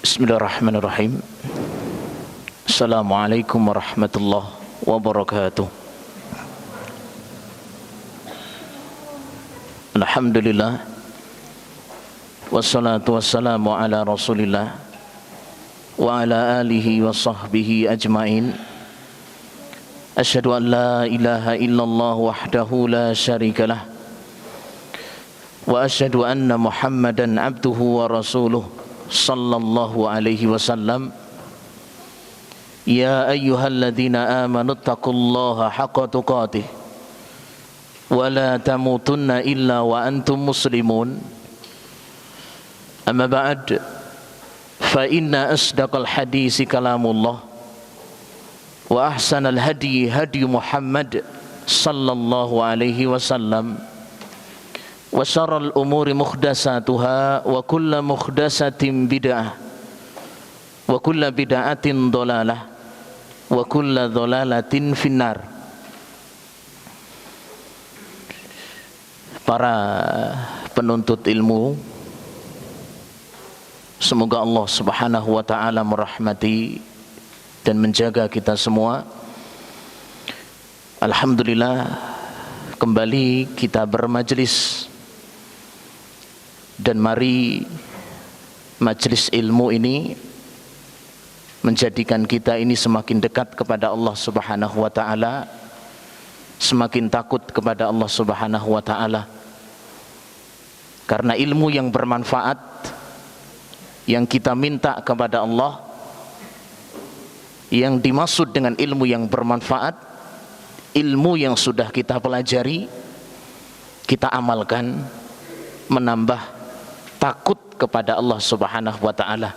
Bismillahirrahmanirrahim. Assalamualaikum warahmatullahi wabarakatuh. Alhamdulillah, wassalatu wassalamu ala rasulillah wa ala alihi wa sahbihi ajmain. Asyhadu an la ilaha illallah wahdahu la syarika lah, wa asyhadu anna Muhammadan abduhu wa rasuluh sallallahu alaihi wasallam. Ya ayyuhalladzina amanu taqullaha haqqa tuqatih wa la tamutunna illa wa antum muslimun. Amma ba'd, fa inna asdaqal hadisi kalamullah wa ahsanal hadi hadi Muhammad sallallahu alaihi wasallam. Wa syarrul umuri muhdatsatuha wa kullu muhdatsatin bid'ah wa kullu bid'atin dhalalah wa kullu dhalalatin finnar. Para penuntut ilmu, semoga Allah Subhanahu wa taala merahmati dan menjaga kita semua. Alhamdulillah, kembali kita bermajlis, dan mari majlis ilmu ini menjadikan kita ini semakin dekat kepada Allah Subhanahu wa taala, semakin takut kepada Allah Subhanahu wa taala. Karena ilmu yang bermanfaat yang kita minta kepada Allah, yang dimaksud dengan ilmu yang bermanfaat, ilmu yang sudah kita pelajari, kita amalkan, menambah takut kepada Allah Subhanahu wa taala.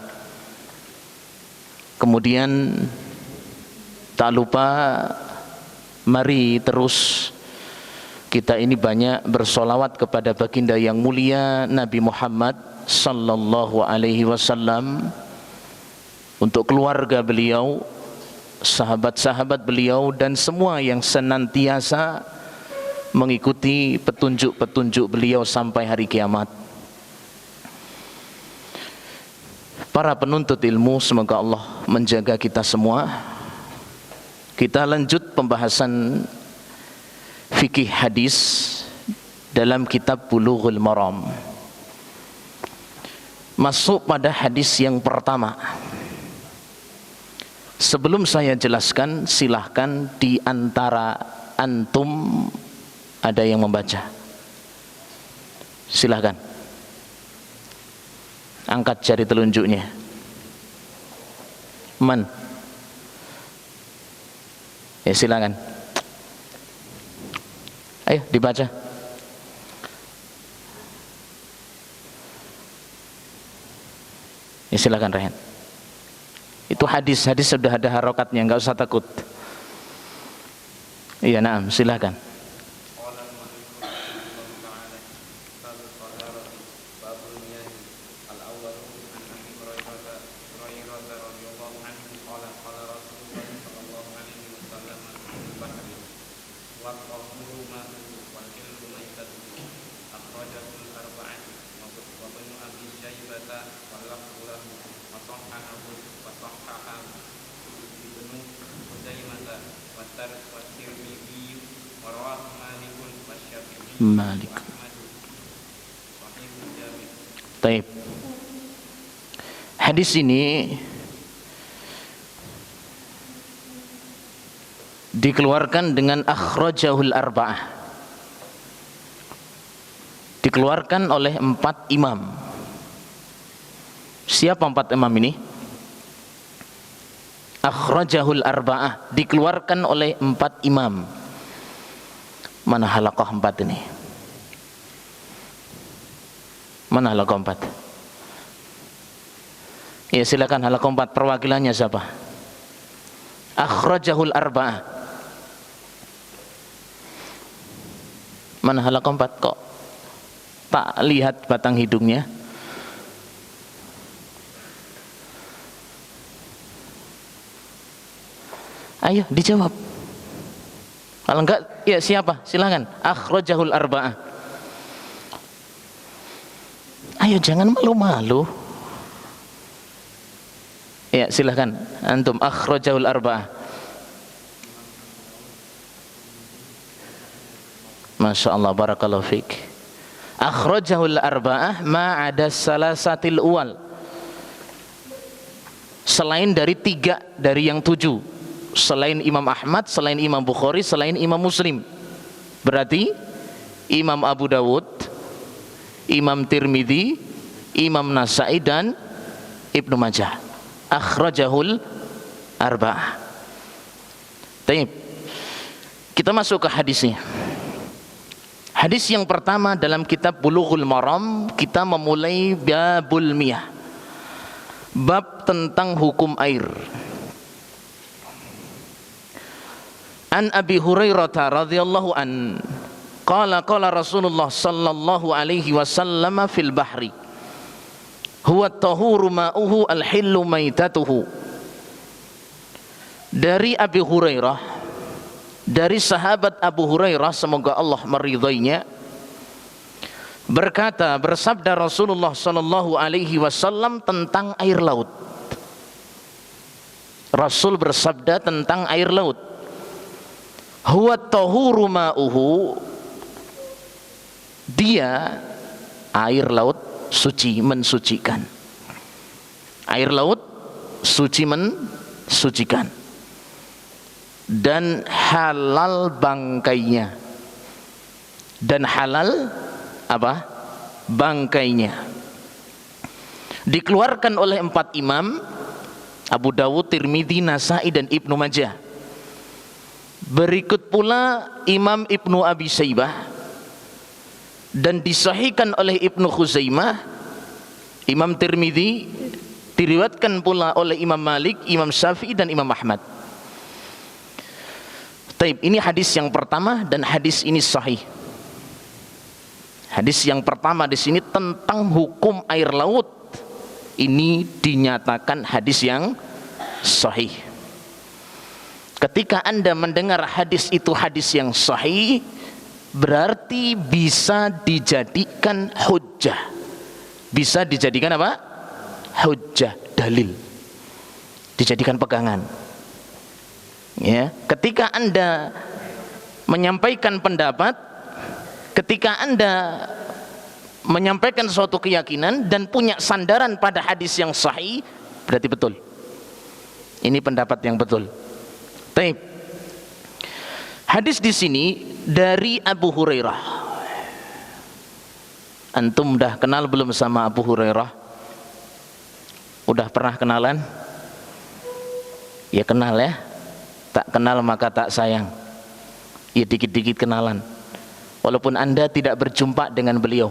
Kemudian tak lupa, mari terus kita ini banyak bersolawat kepada baginda yang mulia Nabi Muhammad sallallahu alaihi wasallam, untuk keluarga beliau, sahabat-sahabat beliau, dan semua yang senantiasa mengikuti petunjuk-petunjuk beliau sampai hari kiamat. Para penuntut ilmu, semoga Allah menjaga kita semua. Kita lanjut pembahasan fikih hadis dalam kitab Bulughul Maram. Masuk pada hadis yang pertama. Sebelum saya jelaskan, silahkan di antara antum ada yang membaca. Silahkan angkat jari telunjuknya. Man? Ya, silakan. Ayo dibaca. Ya, silakan Rehan. Itu hadis sudah ada harokatnya, enggak usah takut. Iya, naam, silakan. Malik. Taib. Hadis ini dikeluarkan dengan akhrajahul arba'ah, dikeluarkan oleh 4 imam. Siapa 4 imam ini? Akhrajahul arba'ah, dikeluarkan oleh 4 imam. Mana halaqah 4 ini? Mana halaqah 4? Ya, silakan halaqah 4, perwakilannya siapa? Akhrajahul arba'ah. Mana halaqah 4? Kok tak lihat batang hidungnya? Ayo dijawab. Kalau enggak, ya siapa? Silakan. Akhrajahul arba'ah. Ayo jangan malu-malu. Ya, silahkan antum. Akhrajahul arba'ah. Masya Allah, barakallahu fiik. Akhrajahul arba'ah ma'ada salasatil uwal, selain dari 3 dari yang 7, selain Imam Ahmad, selain Imam Bukhari, selain Imam Muslim. Berarti Imam Abu Dawud, Imam Tirmidzi, Imam Nasai dan Ibnu Majah. Akhrajahul arba'ah. Baik, kita masuk ke hadisnya. Hadis yang pertama dalam kitab Bulughul Maram, kita memulai babul miyah, bab tentang hukum air. An Abi Hurairah radhiyallahu an qala qala Rasulullah sallallahu alaihi wasallam fil bahri huwa at-tahuru ma'uhu al-hillu maitatuhu. Dari Abi Hurairah, dari sahabat Abu Hurairah, semoga Allah meridainya, berkata, bersabda Rasulullah sallallahu alaihi wasallam tentang air laut. Rasul bersabda tentang air laut, huwa tahuru ma'uhu, dia air laut suci, mensucikan. Air laut suci, mensucikan. Dan halal bangkainya. Dan halal apa? Bangkainya. Dikeluarkan oleh 4 imam, Abu Dawud, Tirmidzi, Nasai dan Ibnu Majah. Berikut pula Imam Ibnu Abi Syaibah, dan disahihkan oleh Ibnu Khuzaimah. Imam Tirmidzi diriwayatkan pula oleh Imam Malik, Imam Syafi'i dan Imam Ahmad. Taib, ini hadis yang pertama dan hadis ini sahih. Hadis yang pertama di sini tentang hukum air laut, ini dinyatakan hadis yang sahih. Ketika Anda mendengar hadis itu hadis yang sahih, berarti bisa dijadikan hujjah. Bisa dijadikan apa? Hujjah, dalil. Dijadikan pegangan. Ya, ketika Anda menyampaikan pendapat, ketika Anda menyampaikan suatu keyakinan dan punya sandaran pada hadis yang sahih, berarti betul. Ini pendapat yang betul. Baik. Hadis di sini dari Abu Hurairah. Antum udah kenal belum sama Abu Hurairah? Udah pernah kenalan? Ya kenal ya. Tak kenal maka tak sayang. Ya dikit-dikit kenalan. Walaupun Anda tidak berjumpa dengan beliau,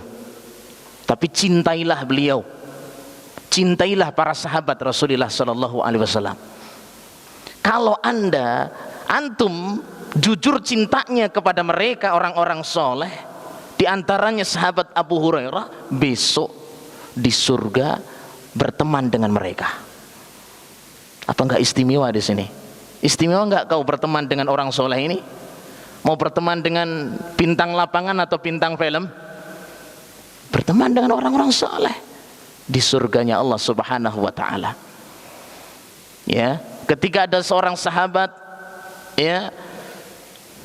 tapi cintailah beliau. Cintailah para sahabat Rasulullah sallallahu alaihi wasallam. Kalau antum jujur cintanya kepada mereka, orang-orang soleh, di antaranya sahabat Abu Hurairah, besok di surga berteman dengan mereka. Apa enggak istimewa di sini? Istimewa enggak kau berteman dengan orang soleh ini? Mau berteman dengan bintang lapangan atau bintang film? Berteman dengan orang-orang soleh di surganya Allah Subhanahu wa taala. Ya, ketika ada seorang sahabat, ya,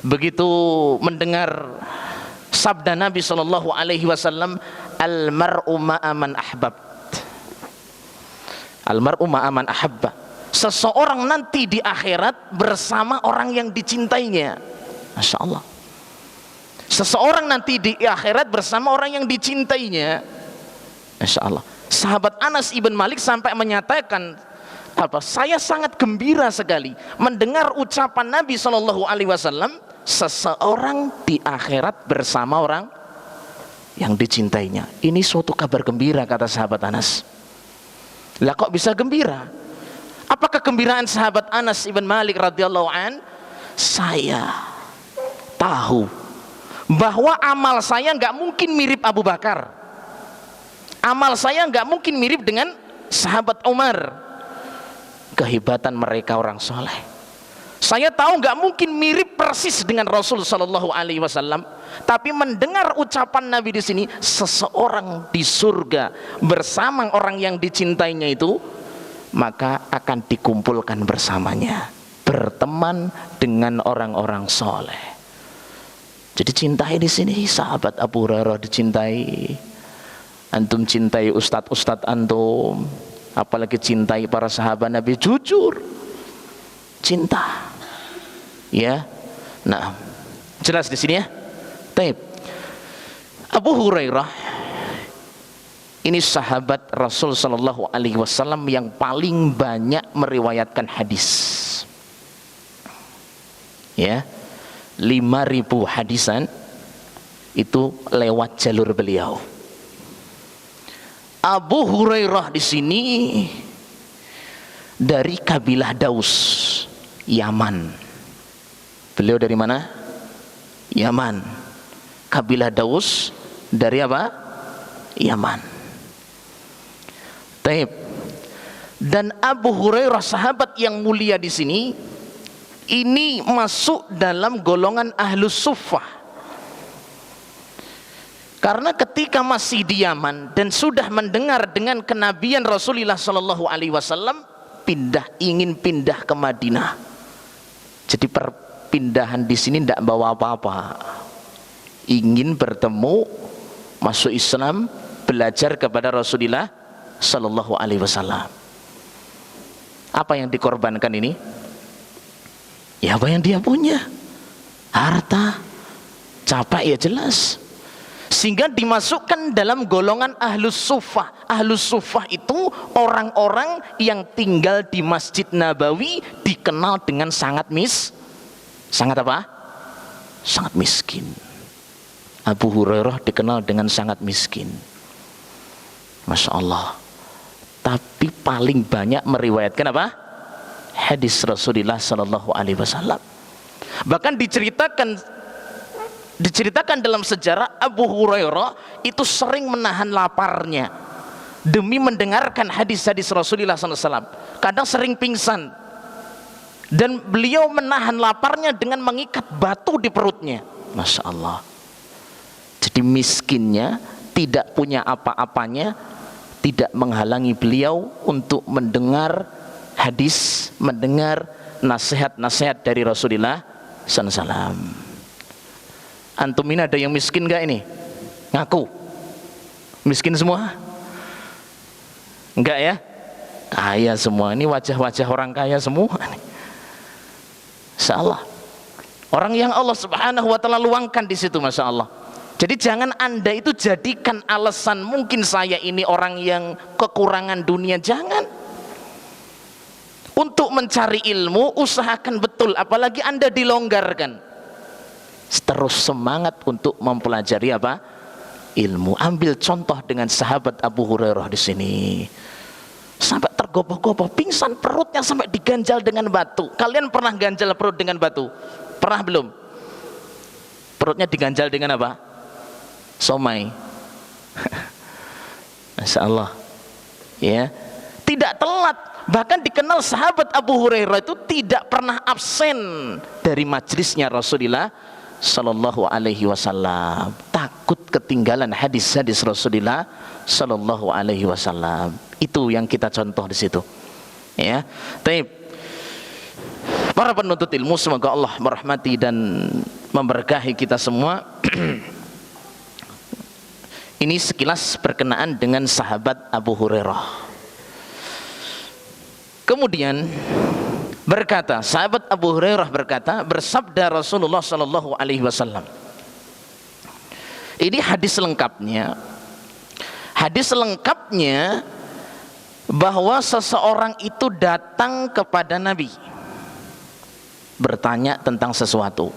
begitu mendengar sabda Nabi sallallahu alaihi wasallam, al-mar'u ma'a man ahbabt. Al-mar'u ma'a man ahabba. Seseorang nanti di akhirat bersama orang yang dicintainya. Masya Allah. Seseorang nanti di akhirat bersama orang yang dicintainya. Masya Allah. Sahabat Anas ibn Malik sampai menyatakan, saya sangat gembira sekali mendengar ucapan Nabi Shallallahu Alaihi Wasallam, seseorang di akhirat bersama orang yang dicintainya. Ini suatu kabar gembira, kata sahabat Anas. Lah kok bisa gembira? Apa kegembiraan sahabat Anas ibn Malik radhiyallahu an? Saya tahu bahwa amal saya nggak mungkin mirip Abu Bakar. Amal saya nggak mungkin mirip dengan sahabat Umar. Kehebatan mereka orang soleh. Saya tahu nggak mungkin mirip persis dengan Rasul Sallallahu Alaihi Wasallam, tapi mendengar ucapan Nabi di sini, seseorang di surga bersama orang yang dicintainya itu, maka akan dikumpulkan bersamanya, berteman dengan orang-orang soleh. Jadi cintai di sini sahabat Abu Hurairah dicintai. Antum cintai ustadz antum, apalagi cintai para sahabat Nabi, jujur cinta. Ya, nah, jelas di sini ya. Taib. Abu Hurairah ini sahabat Rasul Sallallahu Alaihi Wasallam yang paling banyak meriwayatkan hadis. Ya, 5.000 hadisan itu lewat jalur beliau. Abu Hurairah di sini dari kabilah Daus, Yaman. Beliau dari mana? Yaman. Kabilah Daus dari apa? Yaman. Taib. Dan Abu Hurairah sahabat yang mulia di sini ini masuk dalam golongan Ahlus Suffah. Karena ketika masih di Yaman dan sudah mendengar dengan kenabian Rasulullah Sallallahu Alaihi Wasallam, ingin pindah ke Madinah. Jadi perpindahan di sini tidak bawa apa-apa. Ingin bertemu, masuk Islam, belajar kepada Rasulullah Sallallahu Alaihi Wasallam. Apa yang dikorbankan ini? Ya apa yang dia punya, harta, capek ya jelas. Sehingga dimasukkan dalam golongan Ahlus Suffah. Ahlus Suffah itu orang-orang yang tinggal di Masjid Nabawi, dikenal dengan sangat apa? Sangat miskin. Abu Hurairah dikenal dengan sangat miskin. Masya Allah. Tapi paling banyak meriwayatkan apa? Hadis Rasulullah Sallallahu Alaihi Wasallam. Bahkan diceritakan dalam sejarah, Abu Hurairah itu sering menahan laparnya demi mendengarkan hadis-hadis Rasulullah SAW. Kadang sering pingsan dan beliau menahan laparnya dengan mengikat batu di perutnya. Masya Allah. Jadi miskinnya, tidak punya apa-apanya, tidak menghalangi beliau untuk mendengar hadis, mendengar nasihat-nasihat dari Rasulullah SAW. Antum ini ada yang miskin gak ini? Ngaku miskin semua? Enggak ya? Kaya semua. Ini wajah-wajah orang kaya semua nih. Insyaallah. Orang yang Allah Subhanahu wa taala luangkan di situ, Masya Allah. Jadi jangan Anda itu jadikan alasan mungkin saya ini orang yang kekurangan dunia, jangan. Untuk mencari ilmu usahakan betul, apalagi Anda dilonggarkan. Terus semangat untuk mempelajari apa? Ilmu. Ambil contoh dengan sahabat Abu Hurairah di sini. Sampai tergopoh-gopoh, pingsan, perutnya sampai diganjal dengan batu. Kalian pernah ganjal perut dengan batu? Pernah belum? Perutnya diganjal dengan apa? Somai. Masya Allah. Ya, tidak telat. Bahkan dikenal sahabat Abu Hurairah itu tidak pernah absen dari majelisnya Rasulullah Sallallahu Alaihi Wasallam. Takut ketinggalan hadis-hadis Rasulullah Sallallahu Alaihi Wasallam. Itu yang kita contoh di situ. Ya, taib. Para penuntut ilmu, semoga Allah merahmati dan memberkahi kita semua. Ini sekilas berkenaan dengan sahabat Abu Hurairah. Kemudian berkata, sahabat Abu Hurairah berkata, bersabda Rasulullah Sallallahu Alaihi Wasallam. Ini hadis lengkapnya. Hadis lengkapnya bahwa seseorang itu datang kepada Nabi, bertanya tentang sesuatu.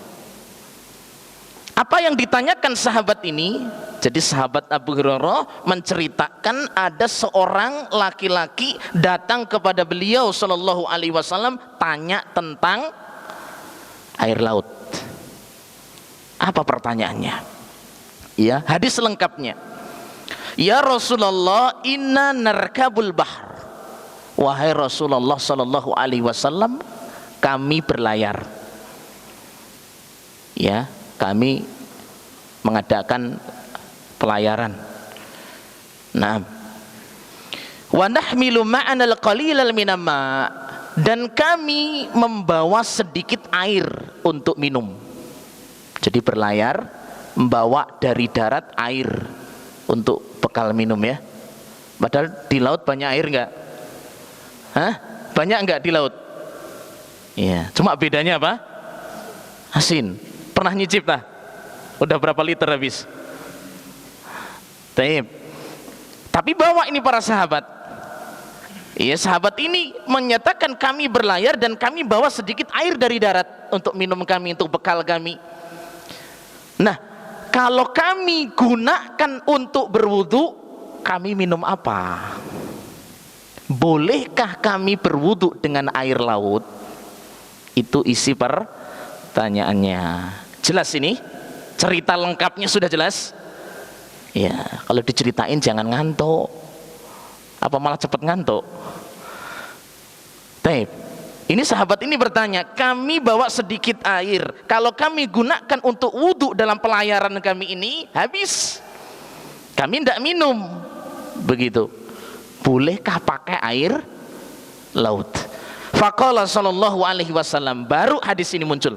Apa yang ditanyakan sahabat ini? Jadi sahabat Abu Hurairah menceritakan ada seorang laki-laki datang kepada beliau Sallallahu Alaihi Wasallam, tanya tentang air laut. Apa pertanyaannya? Ya, hadis lengkapnya. Ya Rasulullah, inna narkabul bahr. Wahai Rasulullah Sallallahu Alaihi Wasallam, kami berlayar. Ya, kami mengadakan pelayaran. Nah, wa nahmilu ma'ana al-qalilal minamma, dan kami membawa sedikit air untuk minum. Jadi berlayar membawa dari darat air untuk bekal minum ya. Padahal di laut banyak air enggak? Hah? Banyak enggak di laut? Iya, cuma bedanya apa? Asin. Pernah nyicip tak? Udah berapa liter habis? Tapi bawa ini para sahabat. Iya, sahabat ini menyatakan kami berlayar dan kami bawa sedikit air dari darat untuk minum kami, untuk bekal kami. Nah, kalau kami gunakan untuk berwudu, kami minum apa? Bolehkah kami berwudu dengan air laut? Itu isi pertanyaannya. Jelas ini? Cerita lengkapnya sudah jelas? Ya, kalau diceritain jangan ngantuk. Apa malah cepat ngantuk? Baik. Ini sahabat ini bertanya, kami bawa sedikit air, kalau kami gunakan untuk wudhu dalam pelayaran kami ini, habis. Kami tidak minum. Begitu. Bolehkah pakai air laut? Faqala sallallahu alaihi wasallam, baru hadis ini muncul.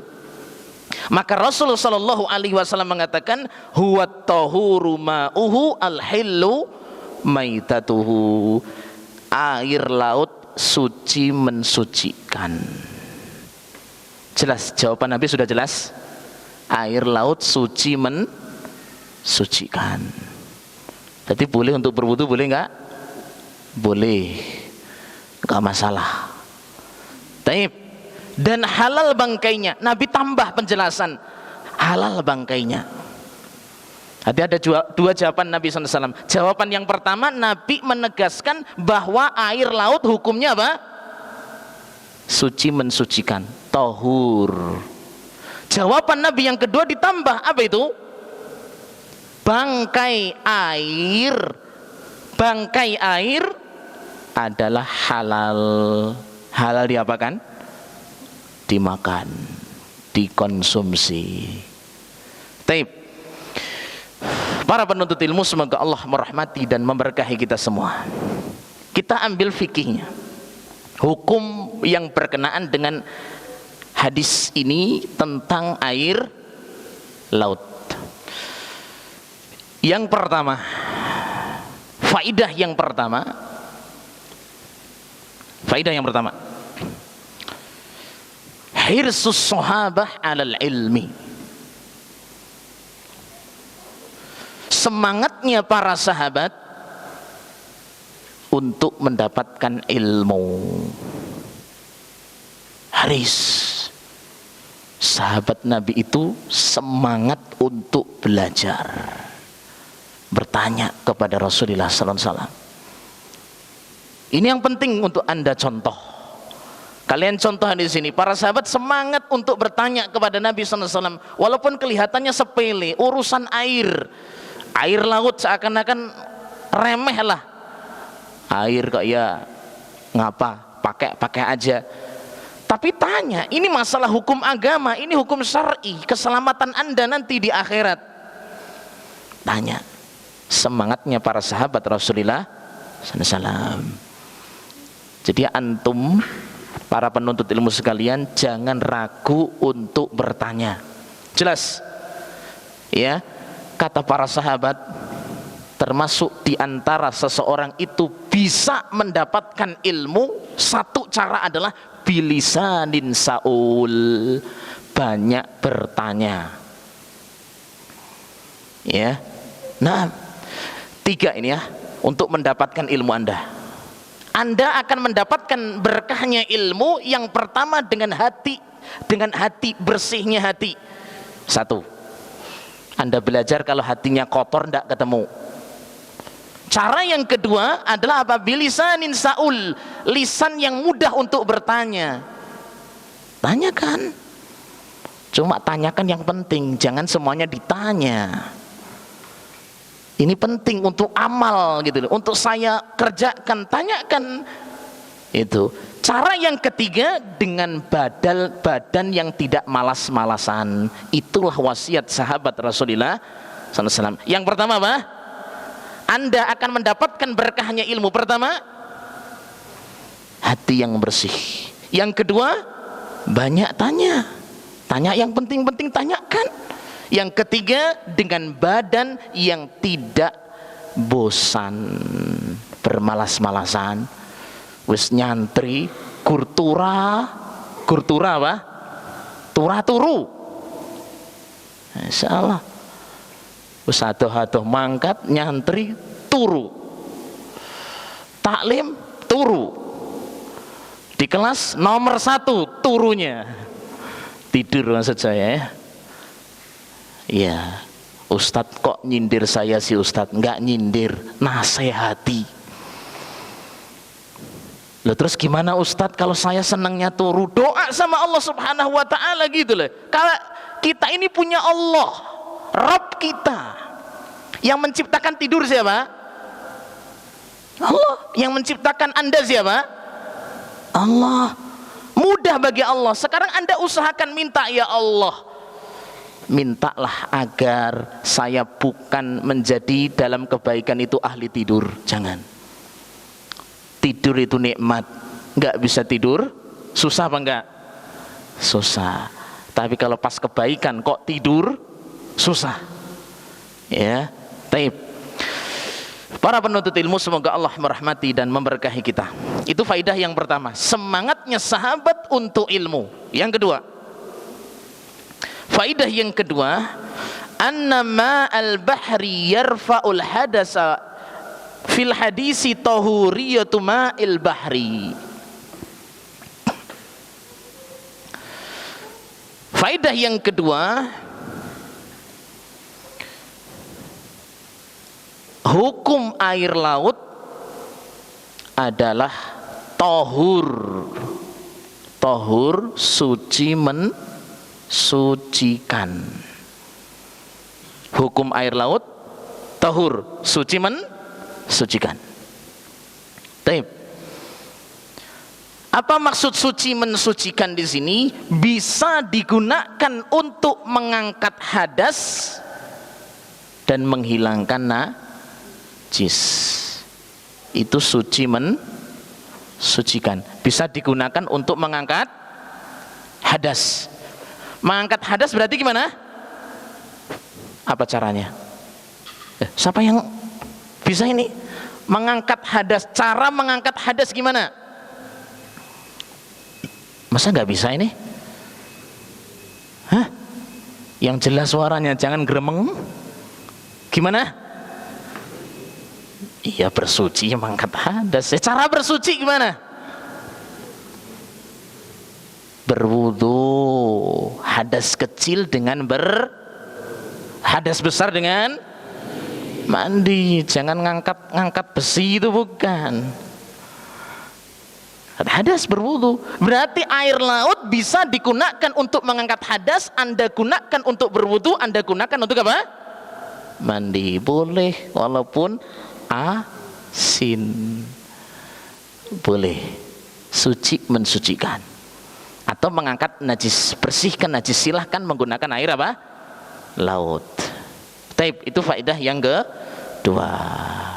Maka Rasulullah sallallahu alaihi wasallam mengatakan, huwa tahuru ma'uhu al-hillu maitatuhu. Air laut suci mensucikan. Jelas, jawaban Nabi sudah jelas. Air laut suci mensucikan. Jadi boleh untuk berwudu, boleh enggak? Boleh, enggak masalah. Taib. Dan halal bangkainya. Nabi tambah penjelasan, halal bangkainya. Jadi ada dua jawaban Nabi SAW. Jawaban yang pertama, Nabi menegaskan bahwa air laut hukumnya apa? Suci mensucikan, tahur. Jawaban Nabi yang kedua ditambah, apa itu? Bangkai air. Bangkai air adalah halal. Halal diapakan? Dimakan, dikonsumsi. Taib. Para penuntut ilmu, semoga Allah merahmati dan memberkahi kita semua. Kita ambil fikihnya, hukum yang berkenaan dengan hadis ini tentang air laut. Yang pertama, faidah yang pertama, hirsus sahabah alal ilmi. Semangatnya para sahabat untuk mendapatkan ilmu. Haris, sahabat Nabi itu semangat untuk belajar, bertanya kepada Rasulullah SAW. Ini yang penting untuk Anda contoh. Kalian contoh di sini, para sahabat semangat untuk bertanya kepada Nabi SAW, walaupun kelihatannya sepele, urusan air laut seakan-akan remeh lah. Air kok ya ngapa, pakai aja. Tapi tanya, ini masalah hukum agama, ini hukum syar'i, keselamatan Anda nanti di akhirat. Tanya. Semangatnya para sahabat Rasulullah SAW. Jadi antum, para penuntut ilmu sekalian, jangan ragu untuk bertanya. Jelas? Ya. Kata para sahabat, termasuk diantara seseorang itu bisa mendapatkan ilmu, satu cara adalah bilisanin saul, banyak bertanya. Ya, nah, 3 ini ya, untuk mendapatkan ilmu Anda. Anda akan mendapatkan berkahnya ilmu yang pertama dengan hati, bersihnya hati. 1. Anda belajar kalau hatinya kotor, tidak ketemu. Cara yang kedua adalah apa? Bilisanin saul, lisan yang mudah untuk bertanya. Tanyakan. Cuma tanyakan yang penting, jangan semuanya ditanya. Ini penting untuk amal gitu loh. Untuk saya kerjakan, tanyakan. Itu. Cara yang ketiga dengan badan yang tidak malas-malasan. Itulah wasiat sahabat Rasulullah SAW. Yang pertama apa? Anda akan mendapatkan berkahnya ilmu. Pertama, hati yang bersih. Yang kedua, banyak tanya. Tanya yang penting-penting, tanyakan. Yang ketiga, dengan badan yang tidak bosan, bermalas-malasan. Wis nyantri, kurtura apa? Turu. Insyaallah. Wis adoh-adoh mangkat, nyantri, turu. Taklim, turu. Di kelas nomor 1 turunya. Tidur maksud saya ya. Ya, Ustadz kok nyindir saya sih Ustadz? Enggak nyindir, nasihati. Loh, terus gimana Ustadz kalau saya senangnya turu? Doa sama Allah Subhanahu wa ta'ala gitu loh. Kalau kita ini punya Allah, Rabb kita. Yang menciptakan tidur siapa? Allah. Yang menciptakan Anda siapa? Allah. Mudah bagi Allah. Sekarang Anda usahakan minta, ya Allah, mintalah agar saya bukan menjadi dalam kebaikan itu ahli tidur. Jangan. Tidur itu nikmat. Enggak bisa tidur, susah apa enggak? Susah. Tapi kalau pas kebaikan kok tidur, susah. Ya, taib. Para penuntut ilmu, semoga Allah merahmati dan memberkahi kita. Itu faidah yang pertama, semangatnya sahabat untuk ilmu. Yang kedua, faidah yang kedua, annama al-bahri yarfa'ul hadasa fil hadisi tahuriyatu ma'il bahri. Faidah yang kedua, hukum air laut adalah tahur. Tahur, suci, mensucikan. Hukum air laut tahur, suci, mensucikan. Taib. Apa maksud suci mensucikan di sini? Bisa digunakan untuk mengangkat hadas dan menghilangkan najis. Itu suci mensucikan. Bisa digunakan untuk mengangkat hadas. Mengangkat hadas berarti gimana? Apa caranya? Siapa yang bisa ini? Mengangkat hadas. Cara mengangkat hadas gimana? Masa nggak bisa ini? Hah? Yang jelas suaranya, jangan gremeng. Gimana? Iya, bersuci mengangkat hadas. Cara bersuci gimana? Berwudu. Hadas kecil dengan hadas besar dengan mandi. Jangan ngangkat besi, itu bukan. Hadas berwudu. Berarti air laut bisa digunakan untuk mengangkat hadas. Anda gunakan untuk berwudu, Anda gunakan untuk apa? Mandi. Boleh, walaupun asin. Boleh. Suci mensucikan. Atau mengangkat najis, bersihkan najis, silahkan menggunakan air apa? Laut. Taib, itu faedah yang kedua.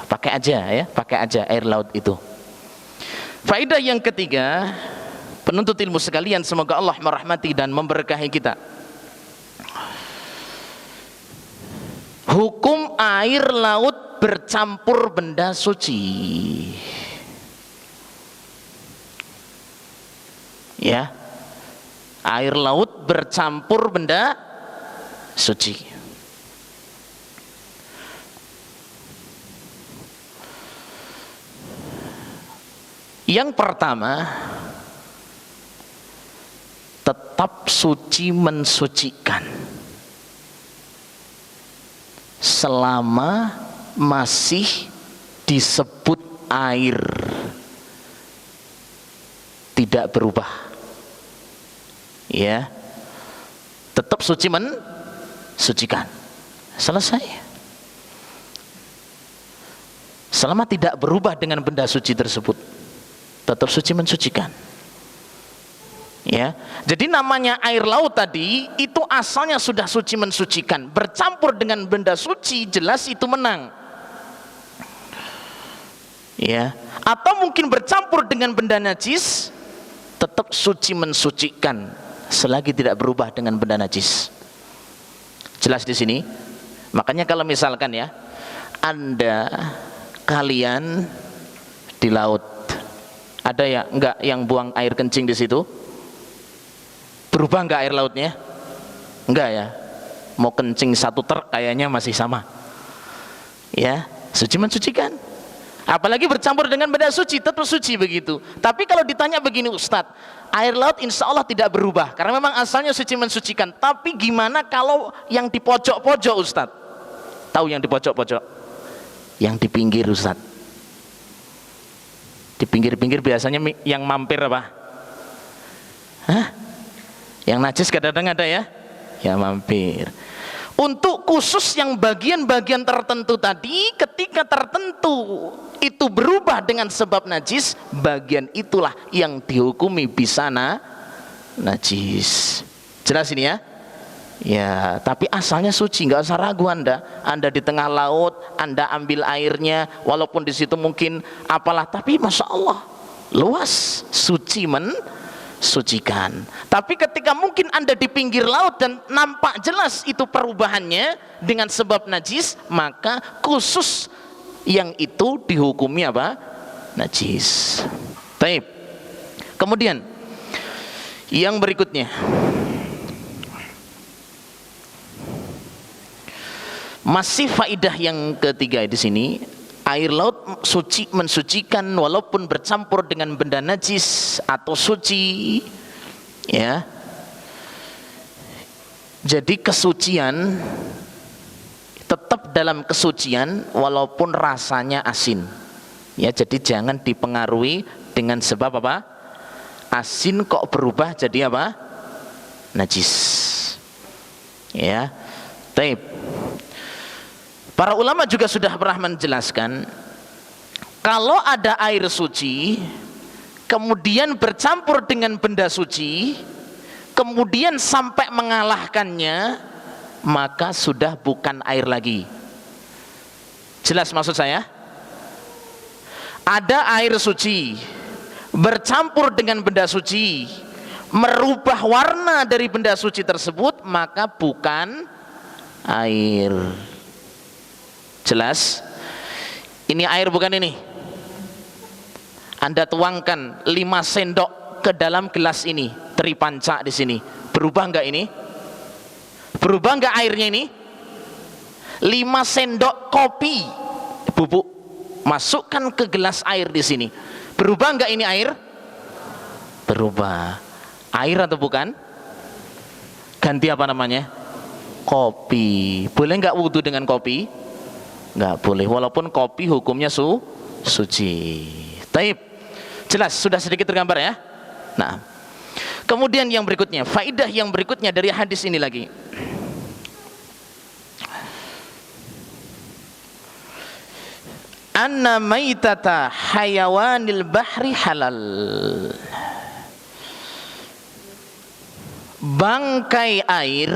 Pakai aja ya, pakai aja air laut itu. Faedah yang ketiga, penuntut ilmu sekalian, semoga Allah merahmati dan memberkahi kita. Hukum air laut bercampur benda suci. Ya. Air laut bercampur benda suci. Yang pertama, tetap suci mensucikan selama masih disebut air, tidak berubah. Ya, tetap suci mensucikan. Selesai. Selama tidak berubah dengan benda suci tersebut, tetap suci mensucikan. Ya, jadi namanya air laut tadi itu asalnya sudah suci mensucikan, bercampur dengan benda suci jelas itu menang. Ya, atau mungkin bercampur dengan benda najis tetap suci mensucikan selagi tidak berubah dengan benda najis. Jelas di sini. Makanya kalau misalkan ya kalian di laut, ada ya enggak yang buang air kencing di situ? Berubah enggak air lautnya? Enggak ya. Mau kencing 1 truk kayaknya masih sama. Ya, suci mensucikan. Apalagi bercampur dengan benda suci, tetap suci begitu. Tapi kalau ditanya begini Ustadz, air laut insya Allah tidak berubah karena memang asalnya suci mensucikan. Tapi gimana kalau yang di pojok-pojok Ustadz? Tahu yang di pojok-pojok? Yang di pinggir Ustadz. Di pinggir-pinggir biasanya yang mampir apa? Hah? Yang najis kadang-kadang ada ya? Ya mampir. Untuk khusus yang bagian-bagian tertentu tadi, ketika tertentu itu berubah dengan sebab najis, bagian itulah yang dihukumi bisana najis. Jelas ini ya? Ya, tapi asalnya suci, nggak usah ragu Anda. Anda di tengah laut, Anda ambil airnya, walaupun di situ mungkin apalah, tapi masya Allah luas, suci sucikan. Tapi ketika mungkin Anda di pinggir laut dan nampak jelas itu perubahannya dengan sebab najis, maka khusus yang itu dihukumi apa? Najis. Baik. Kemudian yang berikutnya, masih faidah yang ketiga di sini. Air laut suci mensucikan walaupun bercampur dengan benda najis atau suci, ya. Jadi kesucian tetap dalam kesucian walaupun rasanya asin. Ya, jadi jangan dipengaruhi dengan sebab apa? Asin kok berubah jadi apa? Najis. Ya. Taib. Para ulama juga sudah pernah menjelaskan, kalau ada air suci kemudian bercampur dengan benda suci kemudian sampai mengalahkannya, maka sudah bukan air lagi. Jelas maksud saya? Ada air suci bercampur dengan benda suci, merubah warna dari benda suci tersebut, maka bukan air. Jelas? Ini air bukan ini. Anda tuangkan 5 sendok ke dalam gelas ini, tripanca di sini. Berubah enggak ini? Berubah enggak airnya ini? 5 sendok kopi bubuk masukkan ke gelas air di sini. Berubah enggak ini air? Berubah. Air atau bukan? Ganti apa namanya? Kopi. Boleh enggak wudu dengan kopi? Nggak boleh, walaupun kopi hukumnya suci. Taib. Jelas, sudah sedikit tergambar ya. Nah, kemudian yang berikutnya, faidah yang berikutnya dari hadis ini lagi. Anna maitata hayawanil bahri halal. Bangkai air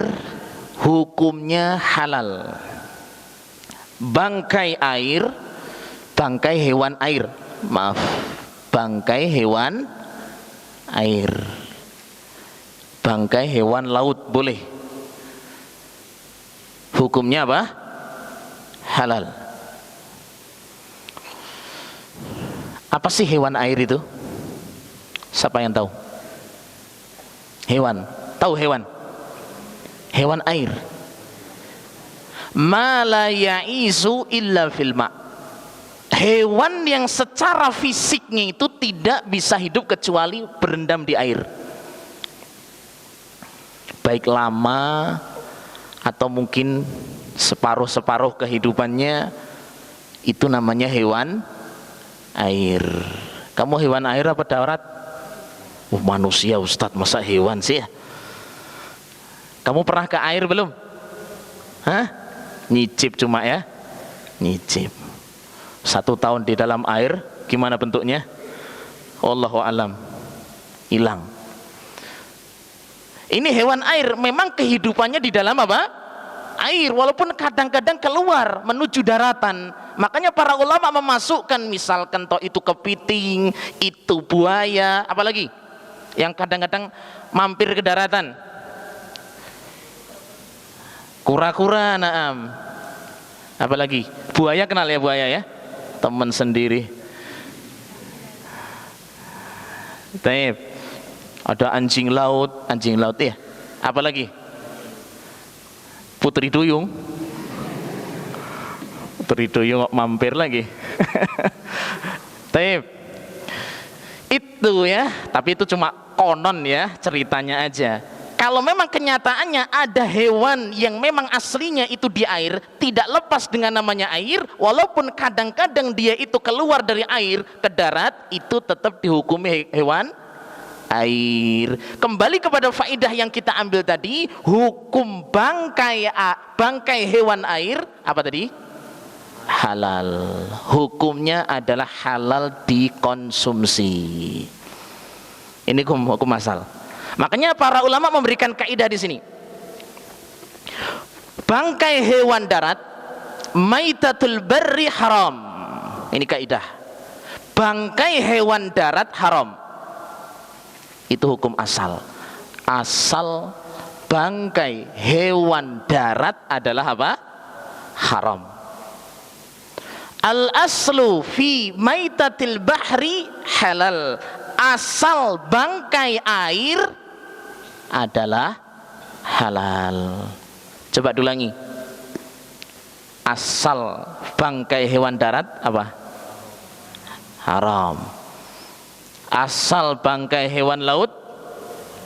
hukumnya halal. Bangkai air, bangkai hewan air, maaf, bangkai hewan air, bangkai hewan laut boleh, hukumnya apa? Halal. Apa sih hewan air itu? Siapa yang tahu? Hewan, tahu hewan? Hewan air. Ma la ya'izu illa fil ma'. Hewan yang secara fisiknya itu tidak bisa hidup kecuali berendam di air. Baik lama atau mungkin separuh-separuh kehidupannya, itu namanya hewan air. Kamu hewan air apa darat? Manusia Ustadz, masa hewan sih? Kamu pernah ke air belum? Hah? Nyicip cuma ya, nyicip. 1 tahun di dalam air, gimana bentuknya? Allahu alam, hilang. Ini hewan air memang kehidupannya di dalam apa? Air, walaupun kadang-kadang keluar menuju daratan. Makanya para ulama memasukkan misalkan toh itu kepiting, itu buaya, apalagi yang kadang-kadang mampir ke daratan. Kura-kura, naam. Apalagi buaya, kenal ya buaya ya? Teman sendiri. Taib. Ada anjing laut ya. Apalagi? Putri duyung. Putri duyung mampir lagi. Taib. Itu ya, tapi itu cuma konon ya, ceritanya aja. Kalau memang kenyataannya ada hewan yang memang aslinya itu di air, tidak lepas dengan namanya air, walaupun kadang-kadang dia itu keluar dari air ke darat, itu tetap dihukumi hewan air. Kembali kepada faedah yang kita ambil tadi, hukum bangkai hewan air apa tadi? Halal. Hukumnya adalah halal dikonsumsi. Ini hukum asal. Makanya para ulama memberikan kaidah di sini. Bangkai hewan darat, maitatul barri haram. Ini kaidah. Bangkai hewan darat haram. Itu hukum asal. Asal bangkai hewan darat adalah apa? Haram. Al aslu fi maitatil bahri halal. Asal bangkai air adalah halal. Coba ulangi. Asal bangkai hewan darat apa? Haram. Asal bangkai hewan laut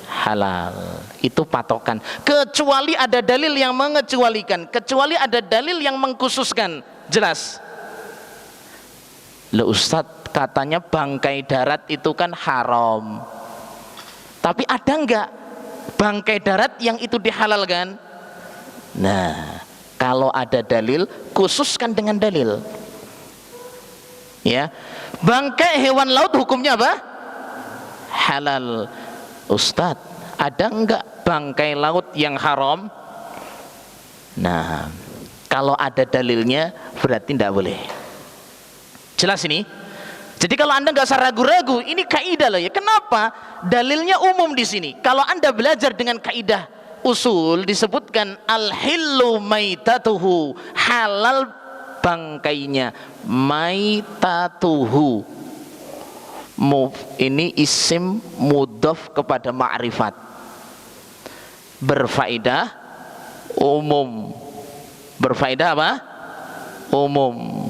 halal. Itu patokan. Kecuali ada dalil yang mengecualikan, kecuali ada dalil yang mengkhususkan. Jelas. Loh Ustadz, katanya bangkai darat itu kan haram. Tapi ada enggak bangkai darat yang itu dihalalkan? Nah, kalau ada dalil, khususkan dengan dalil. Ya. Bangkai hewan laut hukumnya apa? Halal. Ustadz, ada enggak bangkai laut yang haram? Nah, kalau ada dalilnya berarti tidak boleh. Jelas ini? Jadi kalau Anda nggak usah ragu-ragu, ini kaidah loh ya. Kenapa? Dalilnya umum di sini. Kalau Anda belajar dengan kaidah usul, disebutkan al-hillu maitatuhu, halal bangkainya, maitatuhu. Ini isim mudhaf kepada ma'rifat, berfaedah umum. Berfaedah apa? Umum.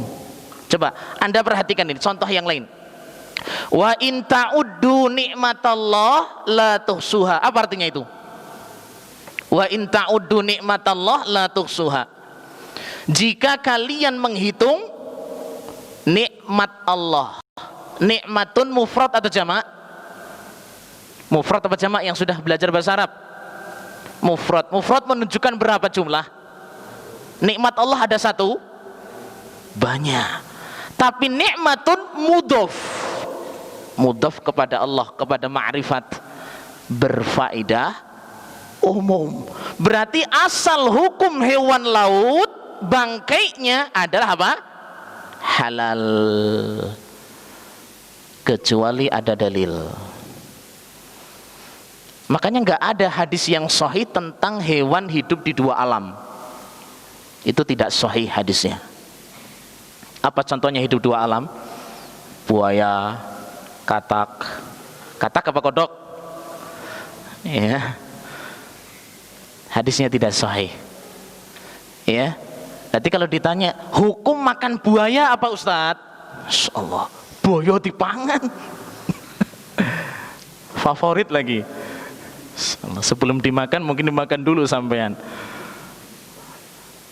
Coba Anda perhatikan ini contoh yang lain. Wa in ta'uddu nikmatallah la tuhsuha. Apa artinya itu? Wa in ta'uddu nikmatallah la tuhsuha. Jika kalian menghitung nikmat Allah. Nikmatun mufrad atau jamak? Mufrad atau jamak yang sudah belajar bahasa Arab? Mufrad. Mufrad menunjukkan berapa jumlah? Nikmat Allah ada satu? Banyak. Tapi nikmatun mudhaf, mudhaf kepada Allah, kepada ma'rifat, berfaedah umum. Berarti asal hukum hewan laut bangkainya adalah apa? Halal, kecuali ada dalil. Makanya nggak ada hadis yang sahih tentang hewan hidup di dua alam. Itu tidak sahih hadisnya. Apa contohnya hidup dua alam? Buaya, katak. Katak apa kodok? Ya. Hadisnya tidak sahih. Ya. Nanti kalau ditanya, hukum makan buaya apa Ustadz? Insyaallah, buaya dipangan. Favorit lagi. Sebelum dimakan mungkin dimakan dulu sampean.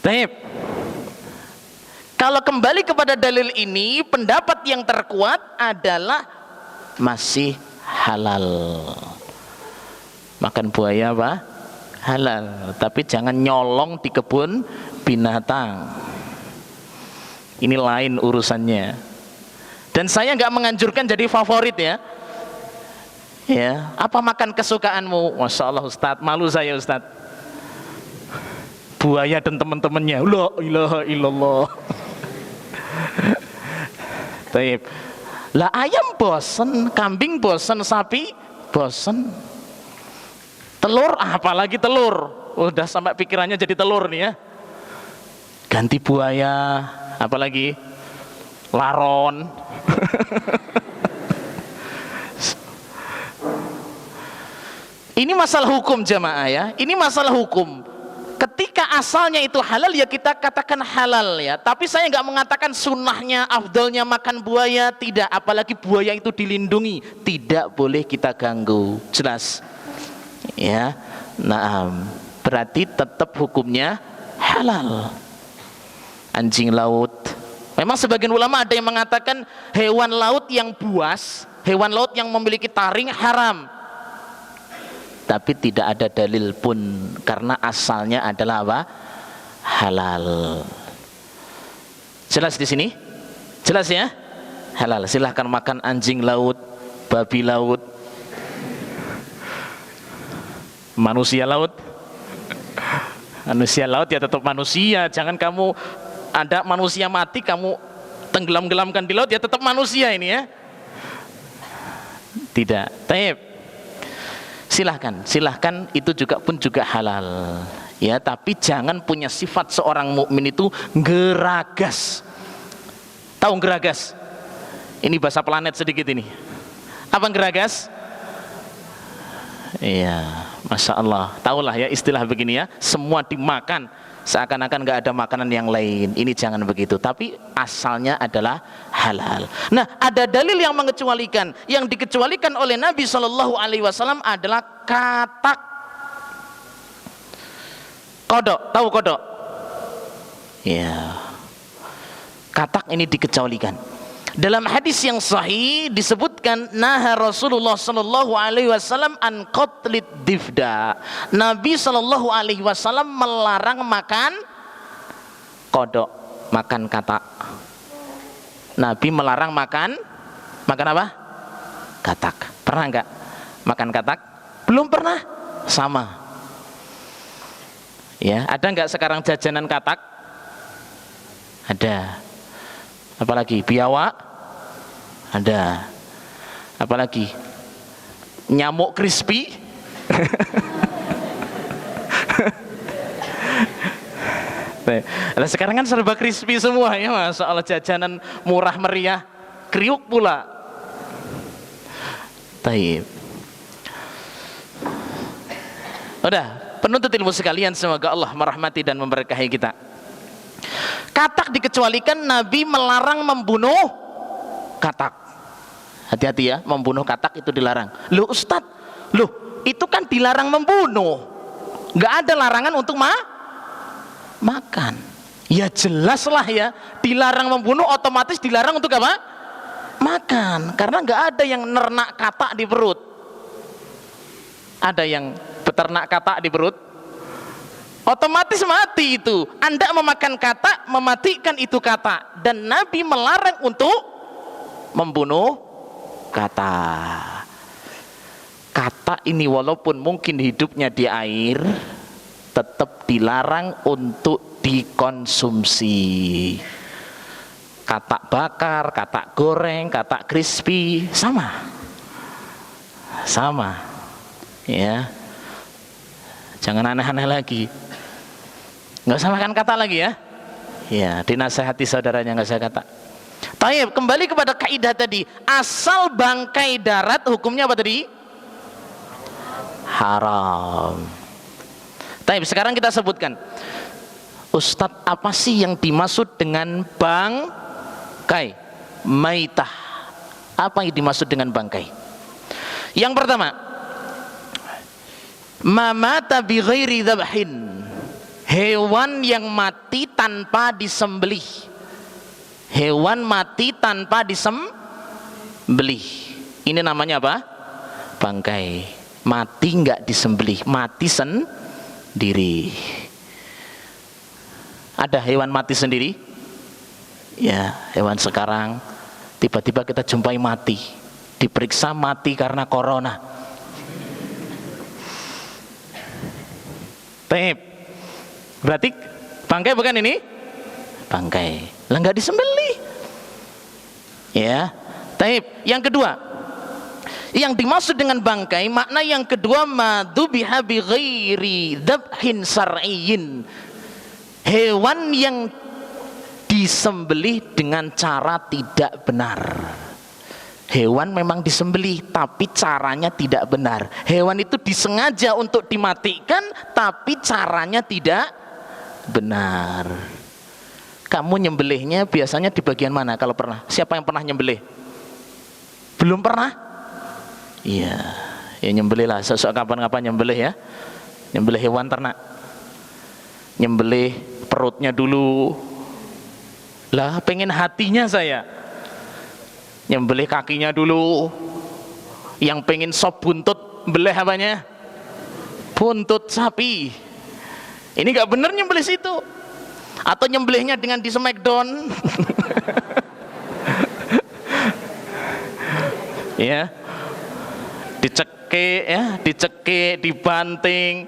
Taib. Kalau kembali kepada dalil ini, pendapat yang terkuat adalah masih halal. Makan buaya apa? Halal. Tapi jangan nyolong di kebun binatang. Ini lain urusannya. Dan saya nggak menganjurkan jadi favorit ya. Ya, apa makan kesukaanmu? Masya Allah Ustadz, malu saya Ustadz. Buaya dan teman-temannya. La ilaha illallah. Taib. Lah ayam bosen, kambing bosen, sapi bosen. Telur, apalagi telur. Udah sampai pikirannya jadi telur nih ya. Ganti buaya, apalagi laron. Ini masalah hukum jamaah ya. Ini masalah hukum. Ketika asalnya itu halal ya kita katakan halal ya. Tapi saya nggak mengatakan sunnahnya, afdolnya makan buaya, tidak. Apalagi buaya itu dilindungi, tidak boleh kita ganggu. Jelas? Ya. Nah, berarti tetap hukumnya halal. Anjing laut. Memang sebagian ulama ada yang mengatakan hewan laut yang buas, hewan laut yang memiliki taring haram. Tapi tidak ada dalil pun karena asalnya adalah apa? Halal. Jelas di sini? Jelas ya? Halal. Silahkan makan anjing laut, babi laut, manusia laut. Manusia laut ya tetap manusia. Jangan kamu ada manusia mati kamu tenggelam-gelamkan di laut ya tetap manusia ini ya. Tidak. Taib. Silahkan itu juga pun juga halal ya, tapi jangan punya sifat seorang mukmin itu geragas. Tahu geragas? Ini bahasa planet sedikit ini. Apa geragas? Iya, Masya Allah. Tahulah ya istilah begini ya, semua dimakan seakan-akan nggak ada makanan yang lain. Ini jangan begitu, tapi asalnya adalah halal. Nah, ada dalil yang mengecualikan. Yang dikecualikan oleh Nabi SAW adalah katak. Kodok, tahu kodok? Ya, katak ini dikecualikan. Dalam hadis yang sahih disebutkan naha Rasulullah SAW an qatlid difda. Nabi SAW melarang makan kodok, makan katak. Nabi melarang makan apa? Katak. Pernah enggak makan katak? Belum pernah. Sama. Ya, ada enggak sekarang jajanan katak? Ada. Apalagi biawak? Ada. Apalagi nyamuk crispy. Nah, sekarang kan serba crispy semua ya, Masya Allah, jajanan murah meriah, kriuk pula. Taib. Udah, penuntut ilmu sekalian, semoga Allah merahmati dan memberkahi kita. Katak dikecualikan, Nabi melarang membunuh katak. Hati-hati ya, membunuh katak itu dilarang. Loh Ustadz, loh itu kan dilarang membunuh, nggak ada larangan untuk makan. Ya jelaslah ya, dilarang membunuh otomatis dilarang untuk apa? Makan. Karena nggak ada yang nernak katak di perut. Ada yang beternak katak di perut? Otomatis mati itu. Anda memakan katak, mematikan itu katak. Dan Nabi melarang untuk membunuh katak. Katak ini walaupun mungkin hidupnya di air, tetap dilarang untuk dikonsumsi. Katak bakar, katak goreng, katak crispy, sama ya. Jangan aneh-aneh lagi, nggak usah makan katak lagi ya. Ya, dinasehati saudaranya nggak usah katak. Taib, kembali kepada kaidah tadi, asal bangkai darat hukumnya apa tadi? Haram. Taib, sekarang kita sebutkan, Ustadz, apa sih yang dimaksud dengan bangkai? Maitah. Apa yang dimaksud dengan bangkai? Yang pertama, mamata bi ghairi dzabhin. Hewan yang mati tanpa disembelih. Hewan mati tanpa disembelih. Ini namanya apa? Bangkai. Mati enggak disembelih, mati sendiri. Ada hewan mati sendiri? Ya, hewan sekarang tiba-tiba kita jumpai mati. diperiksa mati karena corona. Taib. Berarti bangkai bukan ini? Bangkai. Lah enggak disembelih. Ya. Taib. Yang kedua, yang dimaksud dengan bangkai, makna yang kedua, madzubiha bi ghairi dzabhin syar'iyyin. Hewan yang disembelih dengan cara tidak benar. Hewan memang disembelih tapi caranya tidak benar. Hewan itu disengaja untuk dimatikan tapi caranya tidak benar. Kamu nyembelihnya biasanya di bagian mana kalau pernah? Siapa yang pernah nyembelih? Belum pernah? Iya, ya nyembelih lah. Sesuk kapan-kapan nyembelih ya. Nyembelih hewan ternak. Nyembelih perutnya dulu. Lah pengen hatinya saya. Nyembelih kakinya dulu. Yang pengen sop buntut, beleh apanya? Buntut sapi. Ini gak bener nyembelih situ. Atau nyembelihnya dengan di smackdown. Ya. Dicekik ya, dicekik, dibanting,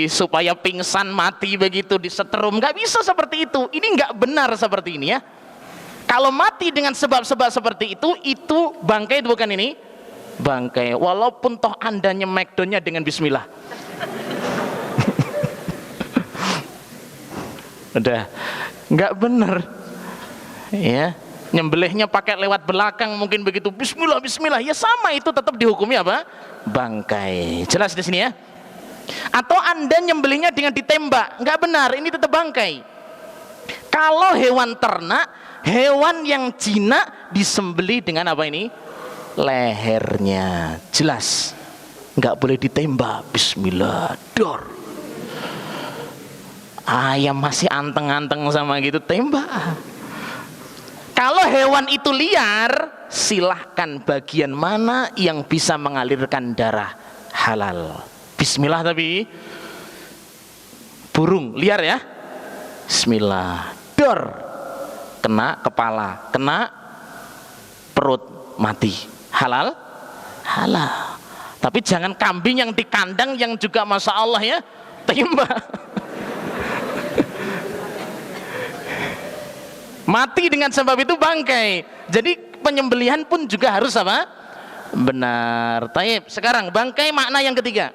supaya pingsan mati begitu, disetrum. Gak bisa seperti itu. Ini gak benar seperti ini ya. Kalau mati dengan sebab-sebab seperti itu bangkai, itu bukan ini bangkai, walaupun toh anda nyemek-downnya dengan bismillah. Udah nggak bener ya. Nyembelihnya pakai lewat belakang mungkin begitu, bismillah bismillah, ya sama, itu tetap dihukumi apa? Bangkai. Jelas di sini ya. Atau anda nyembelihnya dengan ditembak, nggak benar, ini tetap bangkai. Kalau hewan ternak, hewan yang jinak disembelih dengan apa ini? Lehernya. Jelas. Nggak boleh ditembak. Bismillah. Dor. Ayam masih anteng-anteng sama gitu, tembak. Kalau hewan itu liar, silahkan bagian mana yang bisa mengalirkan darah, halal. Bismillah. Tapi burung liar ya, bismillah. Dor. Kena kepala, kena perut, mati. Halal? Halal. Tapi jangan kambing yang di kandang yang juga masya Allah ya, tembak. Mati dengan sebab itu bangkai. Jadi penyembelihan pun juga harus apa? Benar. Taib. Sekarang bangkai makna yang ketiga.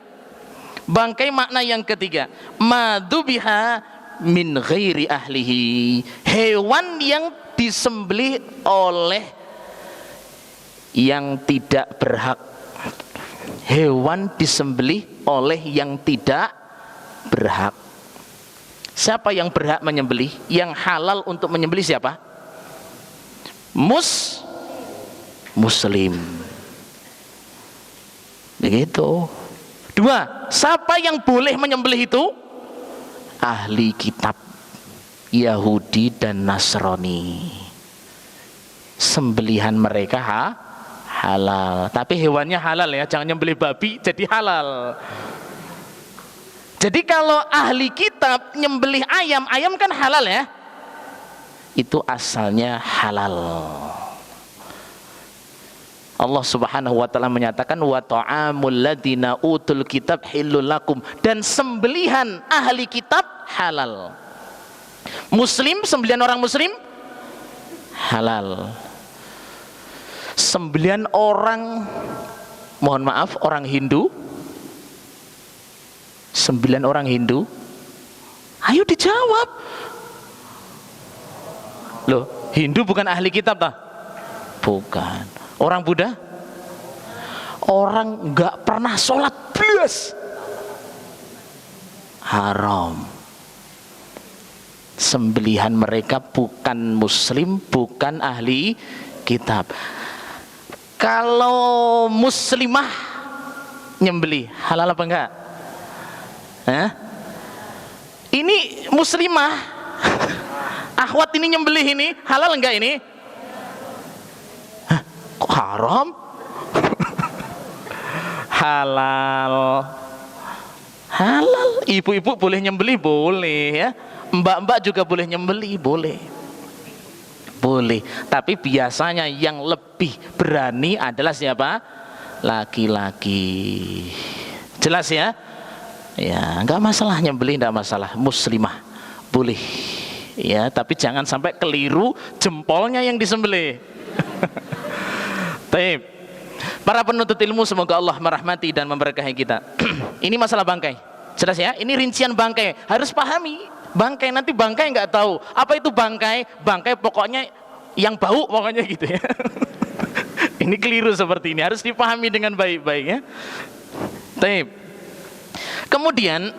Bangkai makna yang ketiga, madzubiha min ghairi ahlihi. Hewan yang disembelih oleh yang tidak berhak. Hewan disembelih oleh yang tidak berhak. Siapa yang berhak menyembelih? Yang halal untuk menyembelih siapa? Muslim. Begitu. Dua, siapa yang boleh menyembelih itu? Ahli kitab, Yahudi dan Nasrani. Sembelihan mereka halal. Tapi hewannya halal ya, jangan nyembelih babi jadi halal. Jadi kalau ahli kitab nyembelih ayam, ayam kan halal ya, itu asalnya halal. Allah Subhanahu wa taala menyatakan wa ta'amul ladina utul kitab hillul lakum, dan sembelihan ahli kitab halal. Muslim, sembelihan orang muslim halal. Sembelihan orang, mohon maaf, orang Hindu, sembilan orang Hindu, ayo dijawab. Loh, Hindu bukan ahli kitab tak? Bukan. Orang Buddha? Orang nggak pernah sholat belas, haram. Sembelihan mereka bukan muslim, bukan ahli kitab. Kalau muslimah nyembelih, halal apa enggak? Ini muslimah, akhwat ini nyembelih ini, halal enggak ini? Kok haram? Halal. Halal. Ibu-ibu boleh nyembelih, boleh ya. Mbak-mbak juga boleh nyembelih, boleh. Boleh, tapi biasanya yang lebih berani adalah siapa? Laki-laki. Jelas ya? Ya, enggak masalah nyembelih, enggak masalah. Muslimah boleh. Ya, tapi jangan sampai keliru jempolnya yang disembelih. Baik. Para penuntut ilmu, semoga Allah merahmati dan memberkahi kita. Ini masalah bangkai. Jelas ya? Ini rincian bangkai. Harus pahami. Bangkai, nanti bangkai nggak tahu apa itu bangkai. Bangkai pokoknya yang bau pokoknya gitu ya. Ini keliru seperti ini, harus dipahami dengan baik-baik ya. Baik. Kemudian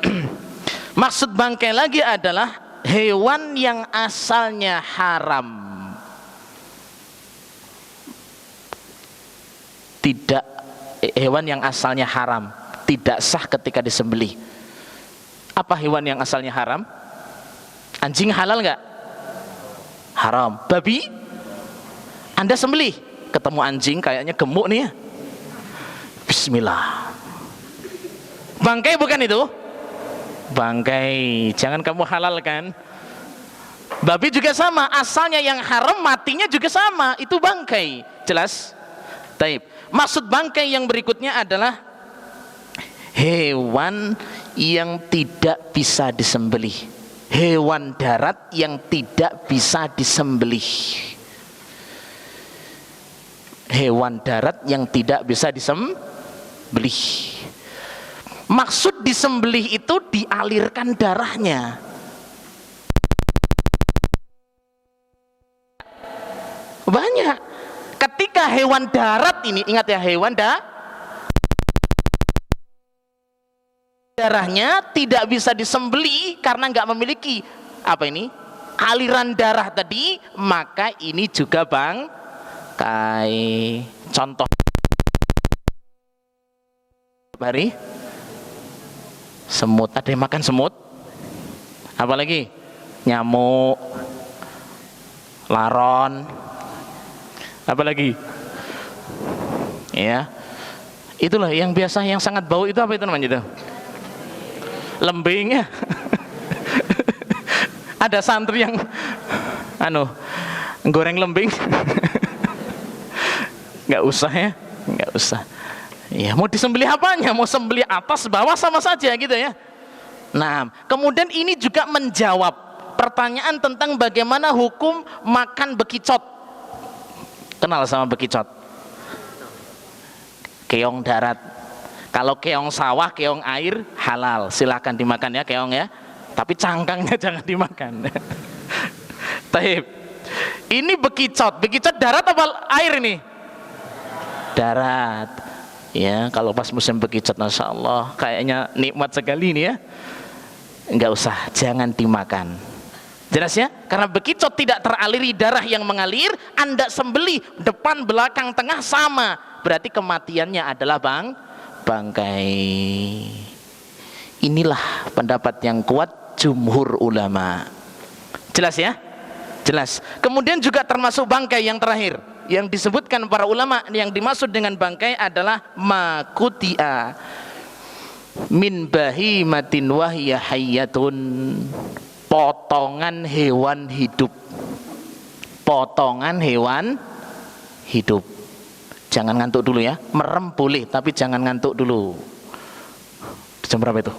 maksud bangkai lagi adalah hewan yang asalnya haram, tidak, hewan yang asalnya haram tidak sah ketika disembelih. Apa hewan yang asalnya haram? Anjing halal nggak? Haram. Babi? Anda sembelih, ketemu anjing kayaknya gemuk nih ya. Bismillah. Bangkai bukan itu? Bangkai, jangan kamu halalkan. Babi juga sama, asalnya yang haram, matinya juga sama, itu bangkai. Jelas? Taib. Maksud bangkai yang berikutnya adalah hewan yang tidak bisa disembelih. Hewan darat yang tidak bisa disembelih. Hewan darat yang tidak bisa disembelih. Maksud disembelih itu dialirkan darahnya. Banyak. Ketika hewan darat ini, ingat ya, hewan darahnya tidak bisa disembelih karena nggak memiliki apa ini, aliran darah tadi, maka ini juga bangkai. Contoh hari semut, ada yang makan semut, apalagi nyamuk, laron, apalagi ya, itulah yang biasa yang sangat bau itu, apa itu namanya itu? Lembing ya. Ada santri yang goreng lembing. Nggak usah ya, nggak usah ya. Mau disembelih apanya? Mau sembelih atas bawah sama saja gitu ya. Nah, kemudian ini juga menjawab pertanyaan tentang bagaimana hukum makan bekicot. Kenal sama bekicot? Keong darat. Kalau keong sawah, keong air halal, silahkan dimakan ya keong ya. Tapi cangkangnya jangan dimakan. Taib. Ini bekicot. Bekicot darat apa air ini? Darat. Ya, kalau pas musim bekicot, masya Allah, kayaknya nikmat sekali ini ya. Enggak usah, jangan dimakan. Jelas ya? Karena bekicot tidak teraliri darah yang mengalir, Anda sembelih depan, belakang, tengah sama. Berarti kematiannya adalah bangkai. Inilah pendapat yang kuat jumhur ulama. Jelas ya? Jelas. Kemudian juga termasuk bangkai yang terakhir yang disebutkan para ulama, yang dimaksud dengan bangkai adalah makutia min bahimatin wahya hayyatun, potongan hewan hidup. Potongan hewan hidup. Jangan ngantuk dulu ya, merem boleh tapi jangan ngantuk dulu. Jam berapa itu?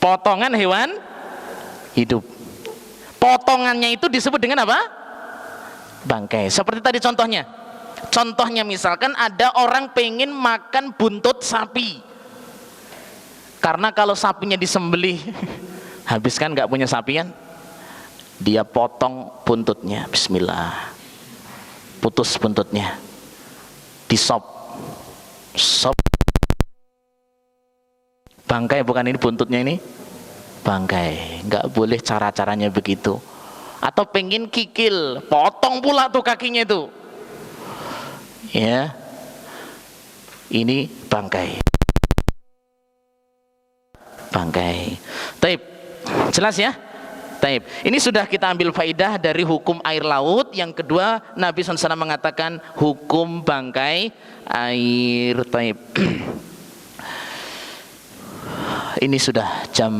Potongan hewan hidup. Potongannya itu disebut dengan apa? Bangkai. Seperti tadi contohnya. Contohnya misalkan ada orang pengen makan buntut sapi. Karena kalau sapinya disembelih, habis kan nggak punya sapi kan? Dia potong buntutnya, bismillah. Putus buntutnya, disop, sop. Bangkai bukan ini buntutnya ini? Bangkai. Nggak boleh cara-caranya begitu. Atau pengen kikil, potong pula tuh kakinya itu. Ya, ini bangkai. Bangkai. Taib, jelas ya? Taib. Ini sudah kita ambil faidah dari hukum air laut. Yang kedua, Nabi SAW mengatakan hukum bangkai air. Taib. Ini sudah jam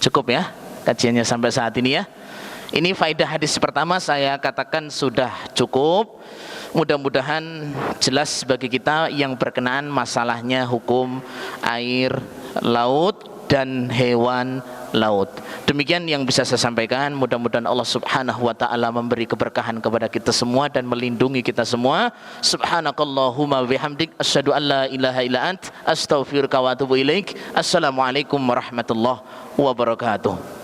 cukup ya. kajiannya sampai saat ini ya. Ini faedah hadis pertama saya katakan sudah cukup. Mudah-mudahan jelas bagi kita yang berkenaan masalahnya hukum air laut dan hewan laut. Demikian yang bisa saya sampaikan. Mudah-mudahan Allah Subhanahu wa taala memberi keberkahan kepada kita semua dan melindungi kita semua. Subhanakallahumma bihamdik asyhadu an la ilaha illa ant astaghfiruka wa atubu ilaik. Assalamualaikum warahmatullahi wabarakatuh.